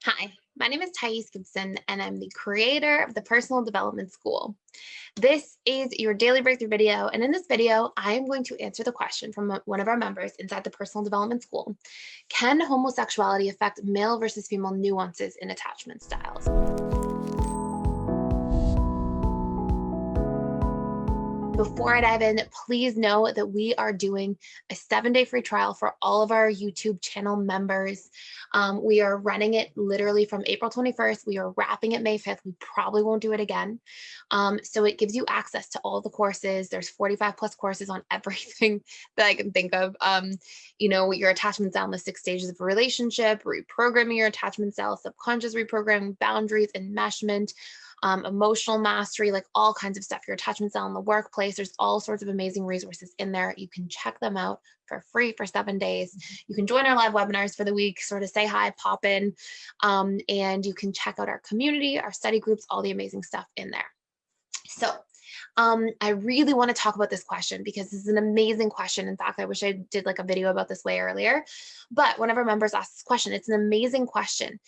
Hi, my name is Gibson, and I'm the creator of the Personal Development School. This is your daily breakthrough video, and in this video, I am going to answer the question from one of our members inside the Personal Development School. Can homosexuality affect male versus female nuances in attachment styles? Before I dive in, please know that we are doing a 7-day free trial for all of our YouTube channel members. We are running it literally from April 21st. We are wrapping it May 5th. We probably won't do it again. So it gives you access to all the courses. There's 45 plus courses on everything that I can think of. Your attachment style in the 6 stages of a relationship, reprogramming your attachment style, subconscious reprogramming, boundaries, enmeshment, emotional mastery, like all kinds of stuff, your attachment style in the workplace. There's all sorts of amazing resources in there. You can check them out for free for 7 days. You can join our live webinars for the week, sort of say hi, pop in, and you can check out our community, our study groups, all the amazing stuff in there. So I really want to talk about this question because this is an amazing question. In fact, I wish I did like a video about this way earlier, but one of our members asked this question. It's an amazing question.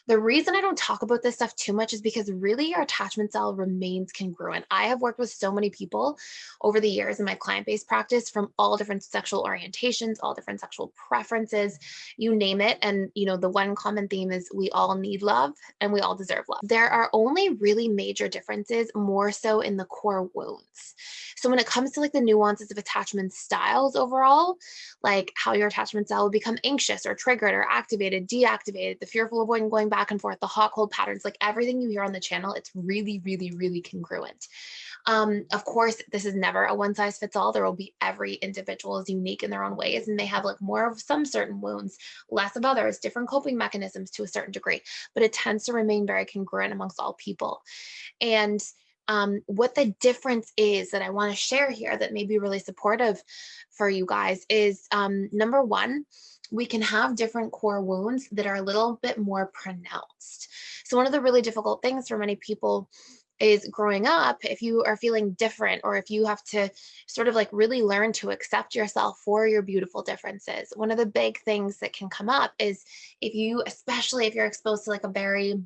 The reason I don't talk about this stuff too much is because really our attachment style remains congruent. I have worked with so many people over the years in my client-based practice from all different sexual orientations, all different sexual preferences, you name it. And, the one common theme is we all need love and we all deserve love. There are only really major differences, more so in the core wounds. So when it comes to like the nuances of attachment styles overall, like how your attachment style will become anxious or triggered or activated, deactivated, the fearful avoidant going back and forth, the hot cold patterns, like everything you hear on the channel, it's really, really, really congruent. Of course, this is never a one size fits all. There will be every individual is unique in their own ways, and they have like more of some certain wounds, less of others, different coping mechanisms to a certain degree, but it tends to remain very congruent amongst all people. And what the difference is that I want to share here that may be really supportive for you guys is number one, we can have different core wounds that are a little bit more pronounced. So, one of the really difficult things for many people is growing up, if you are feeling different or if you have to sort of like really learn to accept yourself for your beautiful differences. One of the big things that can come up is especially if you're exposed to like a very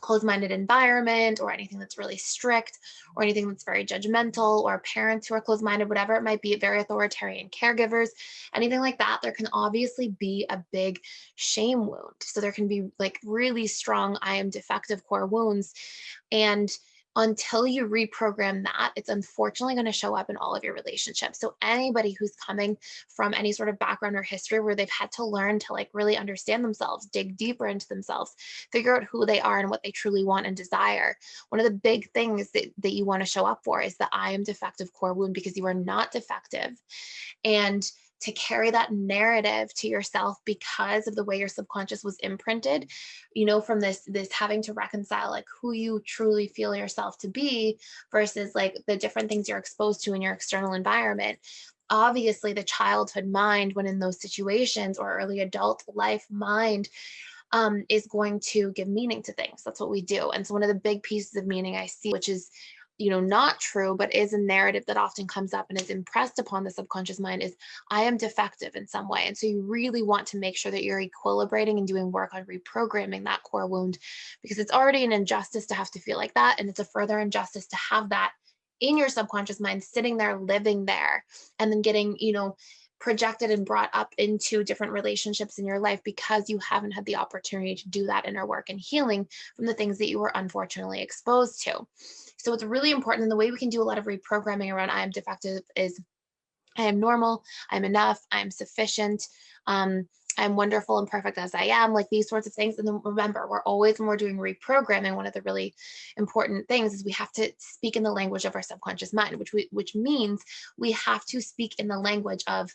closed-minded environment or anything that's really strict or anything that's very judgmental or parents who are closed-minded, whatever it might be, very authoritarian caregivers, anything like that, there can obviously be a big shame wound. So there can be like really strong I am defective core wounds. And until you reprogram that, it's unfortunately going to show up in all of your relationships. So anybody who's coming from any sort of background or history where they've had to learn to like really understand themselves, dig deeper into themselves, figure out who they are and what they truly want and desire. One of the big things that you want to show up for is the I am defective core wound, because you are not defective. And to carry that narrative to yourself because of the way your subconscious was imprinted, from this having to reconcile like who you truly feel yourself to be versus like the different things you're exposed to in your external environment. Obviously, the childhood mind, when in those situations, or early adult life mind, is going to give meaning to things. That's what we do. And so one of the big pieces of meaning I see, which is, not true, but is a narrative that often comes up and is impressed upon the subconscious mind, is I am defective in some way. And so you really want to make sure that you're equilibrating and doing work on reprogramming that core wound, because it's already an injustice to have to feel like that. And it's a further injustice to have that in your subconscious mind, sitting there, living there, and then getting, projected and brought up into different relationships in your life because you haven't had the opportunity to do that inner work and healing from the things that you were unfortunately exposed to. So it's really important. And the way we can do a lot of reprogramming around I am defective is I am normal, I'm enough, I'm sufficient, I'm wonderful and perfect as I am, like these sorts of things. And then remember, when we're doing reprogramming, one of the really important things is we have to speak in the language of our subconscious mind, which means we have to speak in the language of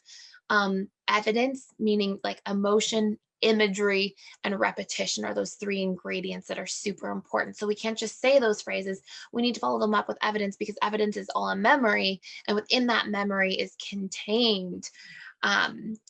evidence, meaning like emotion, imagery, and repetition are those three ingredients that are super important. So we can't just say those phrases. We need to follow them up with evidence, because evidence is all a memory. And within that memory is contained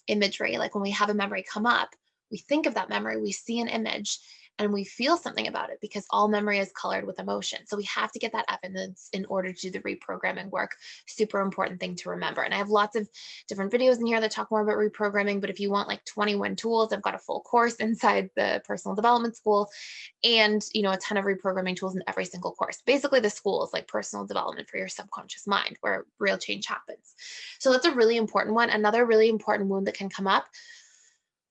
imagery. Like when we have a memory come up, we think of that memory, we see an image, and we feel something about it, because all memory is colored with emotion. So we have to get that evidence in order to do the reprogramming work. Super important thing to remember. And I have lots of different videos in here that talk more about reprogramming, but if you want like 21 tools, I've got a full course inside the personal development school, and a ton of reprogramming tools in every single course. Basically, the school is like personal development for your subconscious mind, where real change happens. So that's a really important one. Another really important wound that can come up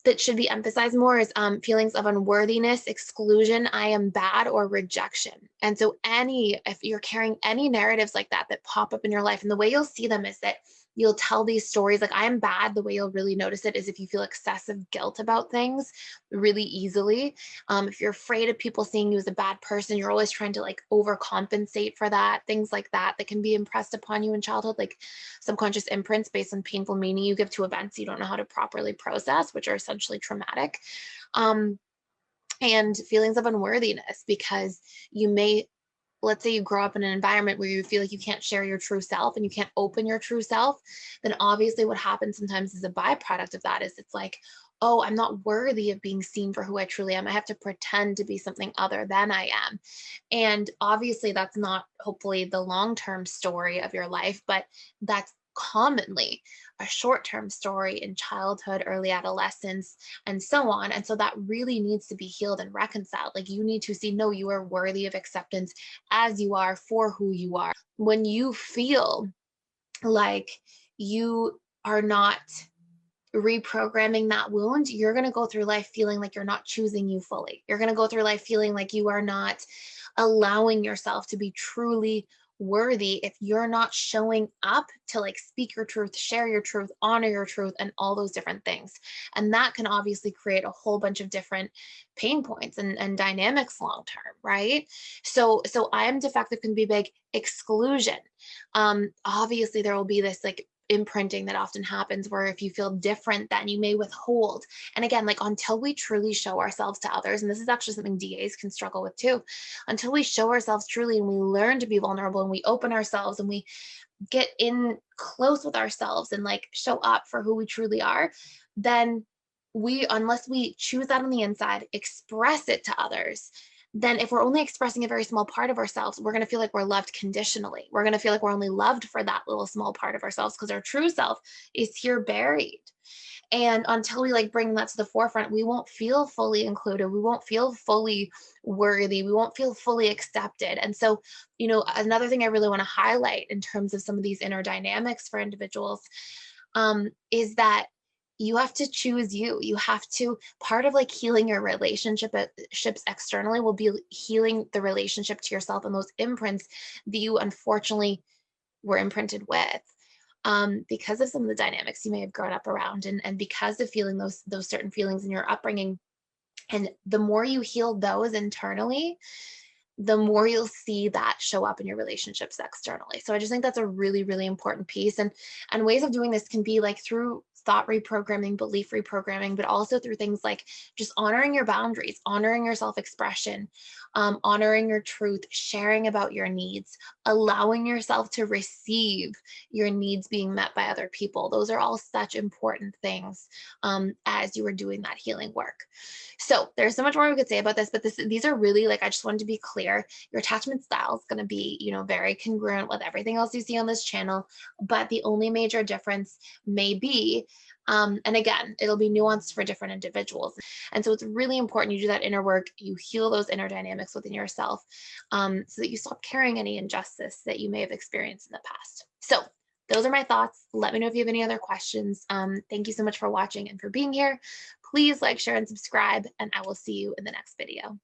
that should be emphasized more is feelings of unworthiness, exclusion, I am bad, or rejection. And so if you're carrying any narratives like that that pop up in your life, and the way you'll see them is that you'll tell these stories like I am bad. The way you'll really notice it is if you feel excessive guilt about things really easily. If you're afraid of people seeing you as a bad person, you're always trying to like overcompensate for that, things like that can be impressed upon you in childhood, like subconscious imprints based on painful meaning you give to events you don't know how to properly process, which are essentially traumatic. And feelings of unworthiness, because you may, let's say you grow up in an environment where you feel like you can't share your true self and you can't open your true self, then obviously what happens sometimes as a byproduct of that is it's like, oh, I'm not worthy of being seen for who I truly am. I have to pretend to be something other than I am. And obviously that's not hopefully the long-term story of your life, but that's commonly a short-term story in childhood, early adolescence, and so on. And so that really needs to be healed and reconciled. Like you need to see, no, you are worthy of acceptance as you are, for who you are. When you feel like you are not reprogramming that wound, you're going to go through life feeling like you're not choosing you fully. You're going to go through life feeling like you are not allowing yourself to be truly worthy if you're not showing up to like speak your truth, share your truth, honor your truth, and all those different things. And that can obviously create a whole bunch of different pain points and dynamics long term, right? So I am defective can be big. Exclusion. Obviously there will be this like imprinting that often happens where if you feel different, then you may withhold. And again, like until we truly show ourselves to others, and this is actually something DAs can struggle with too, until we show ourselves truly and we learn to be vulnerable and we open ourselves and we get in close with ourselves and like show up for who we truly are, then unless we choose that on the inside, express it to others, then if we're only expressing a very small part of ourselves, we're going to feel like we're loved conditionally. We're going to feel like we're only loved for that little small part of ourselves because our true self is here buried. And until we like bring that to the forefront, we won't feel fully included. We won't feel fully worthy. We won't feel fully accepted. And so, another thing I really want to highlight in terms of some of these inner dynamics for individuals is that you have to choose you. You have to, part of like healing your relationships externally will be healing the relationship to yourself and those imprints that you unfortunately were imprinted with. Because of some of the dynamics you may have grown up around, and because of feeling those certain feelings in your upbringing. And the more you heal those internally, the more you'll see that show up in your relationships externally. So I just think that's a really, really important piece. And ways of doing this can be like through thought reprogramming, belief reprogramming, but also through things like just honoring your boundaries, honoring your self-expression, honoring your truth, sharing about your needs, allowing yourself to receive your needs being met by other people. Those are all such important things as you are doing that healing work. So there's so much more we could say about this, but these are really like, I just wanted to be clear. Your attachment style is going to be, very congruent with everything else you see on this channel, but the only major difference may be, and again, it'll be nuanced for different individuals. And so it's really important you do that inner work, you heal those inner dynamics within yourself, so that you stop carrying any injustice that you may have experienced in the past. So those are my thoughts. Let me know if you have any other questions. Thank you so much for watching and for being here. Please like, share, and subscribe, and I will see you in the next video.